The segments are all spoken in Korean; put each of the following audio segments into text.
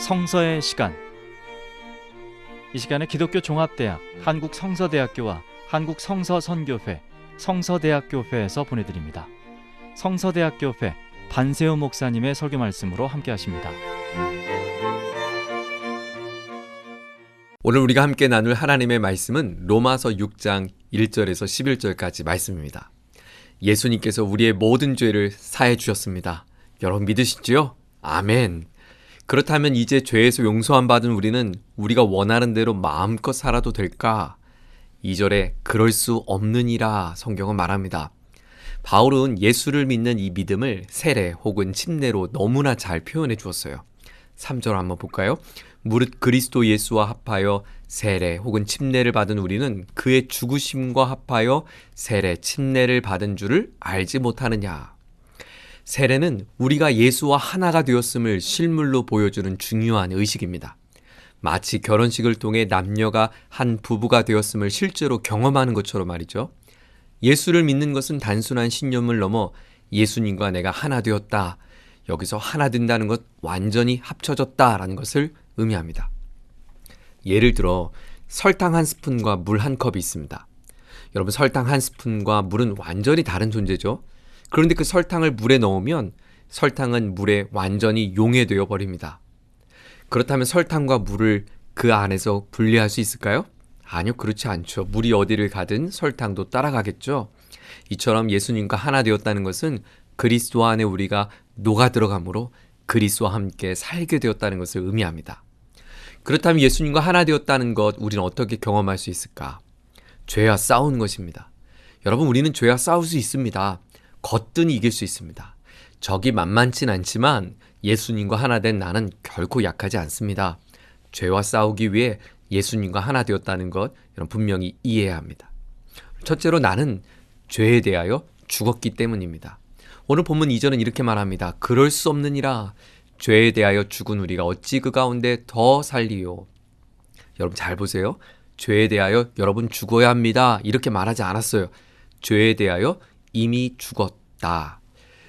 성서의 시간. 이 시간에 기독교 종합대학 한국성서대학교와 한국성서선교회 성서대학교회에서 보내드립니다. 성서대학교회 반세우 목사님의 설교 말씀으로 함께 하십니다. 오늘 우리가 함께 나눌 하나님의 말씀은 로마서 6장 1절에서 11절까지 말씀입니다. 예수님께서 우리의 모든 죄를 사해 주셨습니다. 여러분 믿으시지요? 아멘. 그렇다면 이제 죄에서 용서함 받은 우리는 우리가 원하는 대로 마음껏 살아도 될까? 2절에 그럴 수 없느니라 성경은 말합니다. 바울은 예수를 믿는 이 믿음을 세례 혹은 침례로 너무나 잘 표현해 주었어요. 3절 한번 볼까요? 무릇 그리스도 예수와 합하여 세례 혹은 침례를 받은 우리는 그의 죽으심과 합하여 세례, 침례를 받은 줄을 알지 못하느냐. 세례는 우리가 예수와 하나가 되었음을 실물로 보여주는 중요한 의식입니다. 마치 결혼식을 통해 남녀가 한 부부가 되었음을 실제로 경험하는 것처럼 말이죠. 예수를 믿는 것은 단순한 신념을 넘어 예수님과 내가 하나 되었다. 여기서 하나 된다는 것, 완전히 합쳐졌다라는 것을 의미합니다. 예를 들어 설탕 한 스푼과 물 한 컵이 있습니다. 여러분, 설탕 한 스푼과 물은 완전히 다른 존재죠. 그런데 그 설탕을 물에 넣으면 설탕은 물에 완전히 용해되어 버립니다. 그렇다면 설탕과 물을 그 안에서 분리할 수 있을까요? 아니요, 그렇지 않죠. 물이 어디를 가든 설탕도 따라가겠죠. 이처럼 예수님과 하나 되었다는 것은 그리스도 안에 우리가 녹아 들어가므로 그리스도와 함께 살게 되었다는 것을 의미합니다. 그렇다면 예수님과 하나 되었다는 것, 우리는 어떻게 경험할 수 있을까? 죄와 싸우는 것입니다. 여러분, 우리는 죄와 싸울 수 있습니다. 거뜬히 이길 수 있습니다. 적이 만만치 않지만 예수님과 하나 된 나는 결코 약하지 않습니다. 죄와 싸우기 위해 예수님과 하나 되었다는 것, 여러분 분명히 이해해야 합니다. 첫째로 나는 죄에 대하여 죽었기 때문입니다. 오늘 본문 2절은 이렇게 말합니다. 그럴 수 없느니라. 죄에 대하여 죽은 우리가 어찌 그 가운데 더 살리요. 여러분 잘 보세요. 죄에 대하여 여러분 죽어야 합니다. 이렇게 말하지 않았어요. 죄에 대하여 이미 죽었다.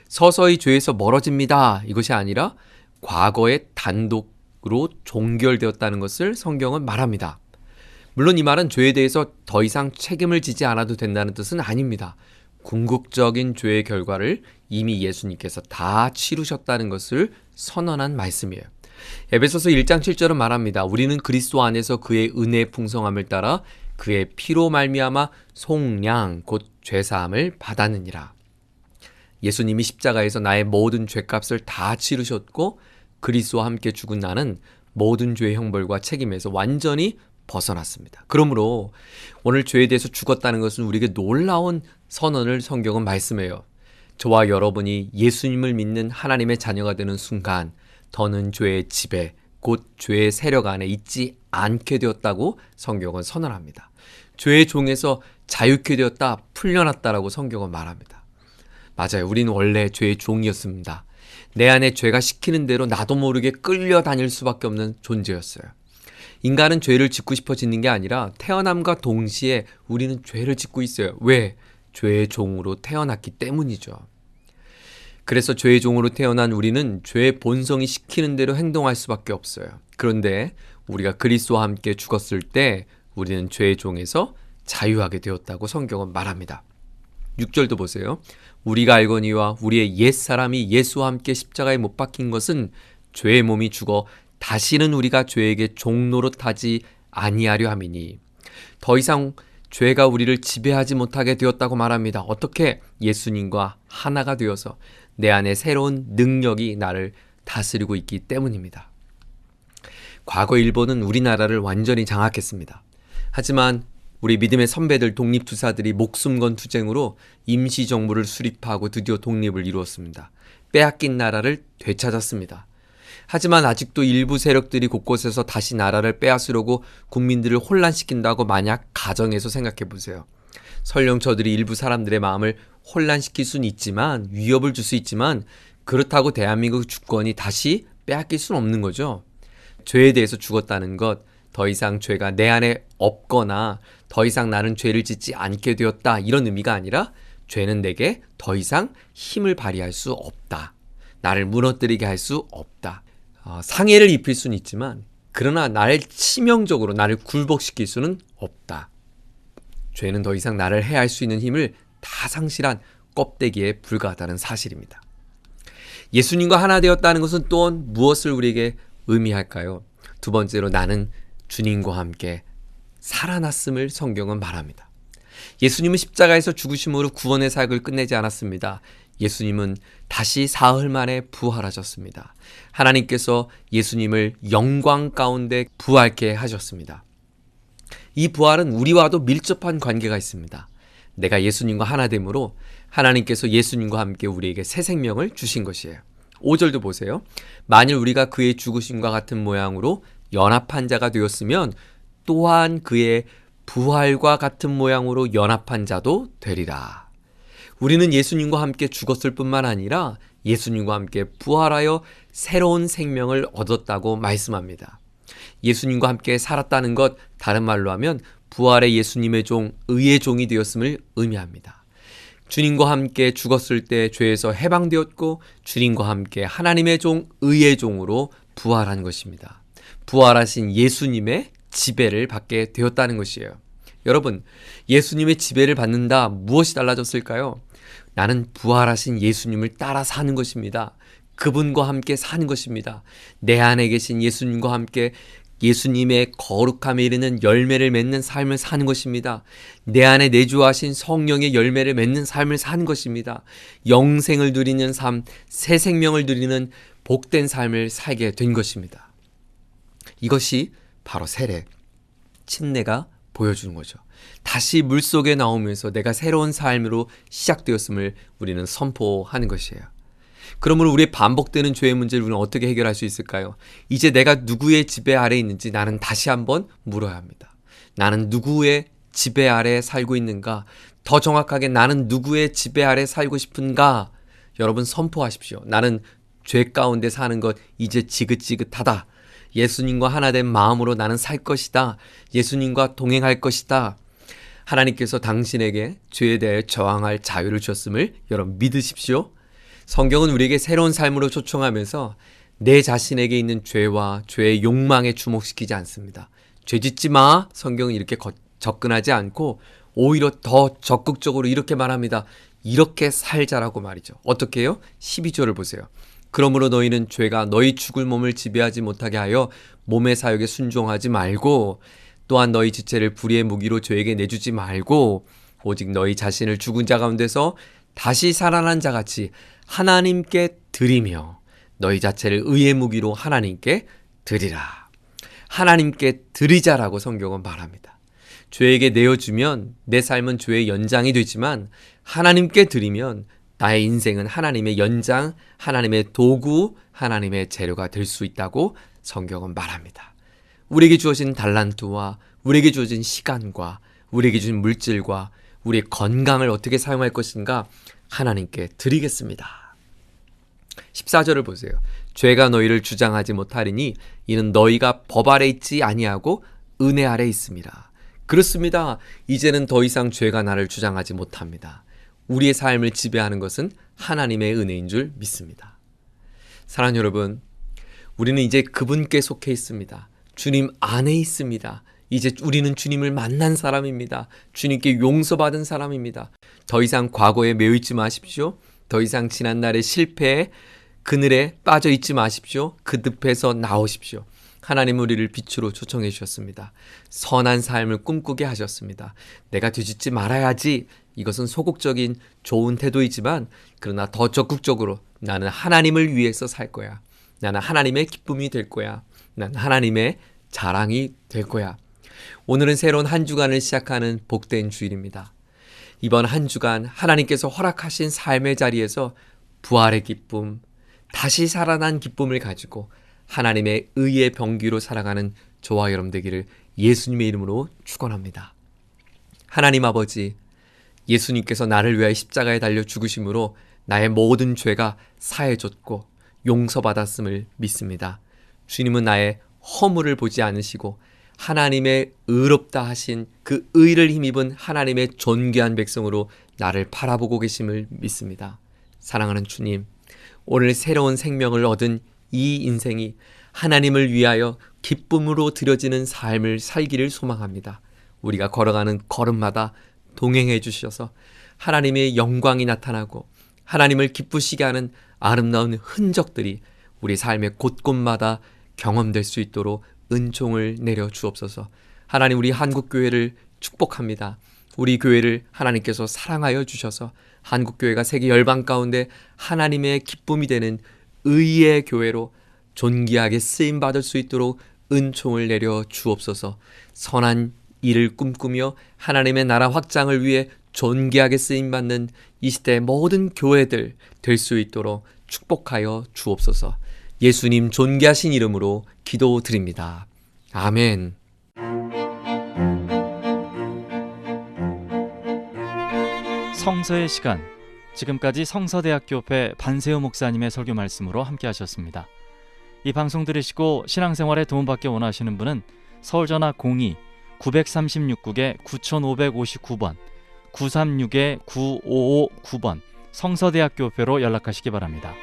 서서히 죄에서 멀어집니다. 이것이 아니라 과거에 단독으로 종결되었다는 것을 성경은 말합니다. 물론 이 말은 죄에 대해서 더 이상 책임을 지지 않아도 된다는 뜻은 아닙니다. 궁극적인 죄의 결과를 이미 예수님께서 다 치르셨다는 것을 선언한 말씀이에요. 에베소서 1장 7절은 말합니다. 우리는 그리스도 안에서 그의 은혜의 풍성함을 따라 그의 피로 말미암아 속량 곧 죄사함을 받았느니라. 예수님이 십자가에서 나의 모든 죄값을 다 치르셨고 그리스도와 함께 죽은 나는 모든 죄의 형벌과 책임에서 완전히 벗어났습니다. 그러므로 오늘 죄에 대해서 죽었다는 것은 우리에게 놀라운 선언을 성경은 말씀해요. 저와 여러분이 예수님을 믿는 하나님의 자녀가 되는 순간 더는 죄의 지배, 곧 죄의 세력 안에 있지 않게 되었다고 성경은 선언합니다. 죄의 종에서 자유케 되었다, 풀려났다라고 성경은 말합니다. 맞아요. 우리는 원래 죄의 종이었습니다. 내 안에 죄가 시키는 대로 나도 모르게 끌려다닐 수밖에 없는 존재였어요. 인간은 죄를 짓고 싶어 짓는 게 아니라 태어남과 동시에 우리는 죄를 짓고 있어요. 왜? 죄의 종으로 태어났기 때문이죠. 그래서 죄의 종으로 태어난 우리는 죄의 본성이 시키는 대로 행동할 수밖에 없어요. 그런데 우리가 그리스도와 함께 죽었을 때 우리는 죄의 종에서 자유하게 되었다고 성경은 말합니다. 6절도 보세요. 우리가 알거니와 우리의 옛사람이 예수와 함께 십자가에 못 박힌 것은 죄의 몸이 죽어 다시는 우리가 죄에게 종노릇하지 아니하려 함이니. 더 이상 죄가 우리를 지배하지 못하게 되었다고 말합니다. 어떻게? 예수님과 하나가 되어서 내 안에 새로운 능력이 나를 다스리고 있기 때문입니다. 과거 일본은 우리나라를 완전히 장악했습니다. 하지만 우리 믿음의 선배들 독립투사들이 목숨 건 투쟁으로 임시정부를 수립하고 드디어 독립을 이루었습니다. 빼앗긴 나라를 되찾았습니다. 하지만 아직도 일부 세력들이 곳곳에서 다시 나라를 빼앗으려고 국민들을 혼란시킨다고 만약 가정해서 생각해 보세요. 설령 저들이 일부 사람들의 마음을 혼란시킬 수는 있지만, 위협을 줄 수 있지만 그렇다고 대한민국 주권이 다시 빼앗길 수는 없는 거죠. 죄에 대해서 죽었다는 것, 더 이상 죄가 내 안에 없거나 더 이상 나는 죄를 짓지 않게 되었다, 이런 의미가 아니라 죄는 내게 더 이상 힘을 발휘할 수 없다. 나를 무너뜨리게 할 수 없다. 상해를 입힐 수는 있지만 그러나 나를 치명적으로 나를 굴복시킬 수는 없다. 죄는 더 이상 나를 해할 수 있는 힘을 다 상실한 껍데기에 불과하다는 사실입니다. 예수님과 하나 되었다는 것은 또한 무엇을 우리에게 의미할까요? 두 번째로 나는 주님과 함께 살아났음을 성경은 말합니다. 예수님은 십자가에서 죽으심으로 구원의 사역을 끝내지 않았습니다. 예수님은 다시 사흘 만에 부활하셨습니다. 하나님께서 예수님을 영광 가운데 부활케 하셨습니다. 이 부활은 우리와도 밀접한 관계가 있습니다. 내가 예수님과 하나 됨으로 하나님께서 예수님과 함께 우리에게 새 생명을 주신 것이에요. 5절도 보세요. 만일 우리가 그의 죽으심과 같은 모양으로 연합한 자가 되었으면 또한 그의 부활과 같은 모양으로 연합한 자도 되리라. 우리는 예수님과 함께 죽었을 뿐만 아니라 예수님과 함께 부활하여 새로운 생명을 얻었다고 말씀합니다. 예수님과 함께 살았다는 것, 다른 말로 하면 부활의 예수님의 종, 의의 종이 되었음을 의미합니다. 주님과 함께 죽었을 때 죄에서 해방되었고 주님과 함께 하나님의 종, 의의 종으로 부활한 것입니다. 부활하신 예수님의 지배를 받게 되었다는 것이에요. 여러분, 예수님의 지배를 받는다 무엇이 달라졌을까요? 나는 부활하신 예수님을 따라 사는 것입니다. 그분과 함께 사는 것입니다. 내 안에 계신 예수님과 함께 예수님의 거룩함에 이르는 열매를 맺는 삶을 사는 것입니다. 내 안에 내주하신 성령의 열매를 맺는 삶을 사는 것입니다. 영생을 누리는 삶, 새 생명을 누리는 복된 삶을 살게 된 것입니다. 이것이 바로 세례, 침례가 보여주는 거죠. 다시 물속에 나오면서 내가 새로운 삶으로 시작되었음을 우리는 선포하는 것이에요. 그러므로 우리의 반복되는 죄의 문제를 우리는 어떻게 해결할 수 있을까요? 이제 내가 누구의 지배 아래에 있는지 나는 다시 한번 물어야 합니다. 나는 누구의 지배 아래에 살고 있는가? 더 정확하게 나는 누구의 지배 아래에 살고 싶은가? 여러분 선포하십시오. 나는 죄 가운데 사는 것 이제 지긋지긋하다. 예수님과 하나 된 마음으로 나는 살 것이다. 예수님과 동행할 것이다. 하나님께서 당신에게 죄에 대해 저항할 자유를 주셨음을 여러분 믿으십시오. 성경은 우리에게 새로운 삶으로 초청하면서 내 자신에게 있는 죄와 죄의 욕망에 주목시키지 않습니다. 죄 짓지 마. 성경은 이렇게 접근하지 않고 오히려 더 적극적으로 이렇게 말합니다. 이렇게 살자라고 말이죠. 어떻게 해요? 12절을 보세요. 그러므로 너희는 죄가 너희 죽을 몸을 지배하지 못하게 하여 몸의 사욕에 순종하지 말고 또한 너희 지체를 불의의 무기로 죄에게 내주지 말고 오직 너희 자신을 죽은 자 가운데서 다시 살아난 자같이 하나님께 드리며 너희 자체를 의의 무기로 하나님께 드리라. 하나님께 드리자라고 성경은 말합니다. 죄에게 내어주면 내 삶은 죄의 연장이 되지만 하나님께 드리면 나의 인생은 하나님의 연장, 하나님의 도구, 하나님의 재료가 될 수 있다고 성경은 말합니다. 우리에게 주어진 달란트와 우리에게 주어진 시간과 우리에게 주어진 물질과 우리의 건강을 어떻게 사용할 것인가 하나님께 드리겠습니다. 14절을 보세요. 죄가 너희를 주장하지 못하리니 이는 너희가 법 아래 있지 아니하고 은혜 아래 있습니다. 그렇습니다. 이제는 더 이상 죄가 나를 주장하지 못합니다. 우리의 삶을 지배하는 것은 하나님의 은혜인 줄 믿습니다. 사랑하는 여러분, 우리는 이제 그분께 속해 있습니다. 주님 안에 있습니다. 이제 우리는 주님을 만난 사람입니다. 주님께 용서받은 사람입니다. 더 이상 과거에 매여 있지 마십시오. 더 이상 지난날의 실패에 그늘에 빠져 있지 마십시오. 그 늪에서 나오십시오. 하나님은 우리를 빛으로 초청해 주셨습니다. 선한 삶을 꿈꾸게 하셨습니다. 내가 뒤집지 말아야지. 이것은 소극적인 좋은 태도이지만 그러나 더 적극적으로 나는 하나님을 위해서 살 거야. 나는 하나님의 기쁨이 될 거야. 나는 하나님의 자랑이 될 거야. 오늘은 새로운 한 주간을 시작하는 복된 주일입니다. 이번 한 주간 하나님께서 허락하신 삶의 자리에서 부활의 기쁨, 다시 살아난 기쁨을 가지고 하나님의 의의 병기로 살아가는 저와 여러분 되기를 예수님의 이름으로 축원합니다. 하나님 아버지, 예수님께서 나를 위하여 십자가에 달려 죽으심으로 나의 모든 죄가 사해졌고 용서받았음을 믿습니다. 주님은 나의 허물을 보지 않으시고 하나님의 의롭다 하신 그 의를 힘입은 하나님의 존귀한 백성으로 나를 바라보고 계심을 믿습니다. 사랑하는 주님, 오늘 새로운 생명을 얻은 이 인생이 하나님을 위하여 기쁨으로 드려지는 삶을 살기를 소망합니다. 우리가 걸어가는 걸음마다 동행해 주셔서 하나님의 영광이 나타나고 하나님을 기쁘시게 하는 아름다운 흔적들이 우리 삶의 곳곳마다 경험될 수 있도록 은총을 내려 주옵소서. 하나님, 우리 한국교회를 축복합니다. 우리 교회를 하나님께서 사랑하여 주셔서 한국교회가 세계 열방 가운데 하나님의 기쁨이 되는 의의 교회로 존귀하게 쓰임받을 수 있도록 은총을 내려 주옵소서. 선한 일을 꿈꾸며 하나님의 나라 확장을 위해 존귀하게 쓰임받는 이 시대의 모든 교회들 될 수 있도록 축복하여 주옵소서. 예수님 존귀하신 이름으로 기도드립니다. 아멘. 성서의 시간, 지금까지 성서대학교회 반세우 목사님의 설교 말씀으로 함께 하셨습니다. 이 방송 들으시고 신앙생활에 도움받기 원하시는 분은 서울전화 02-936국에 9559번 936-9559번 성서대학교회로 연락하시기 바랍니다.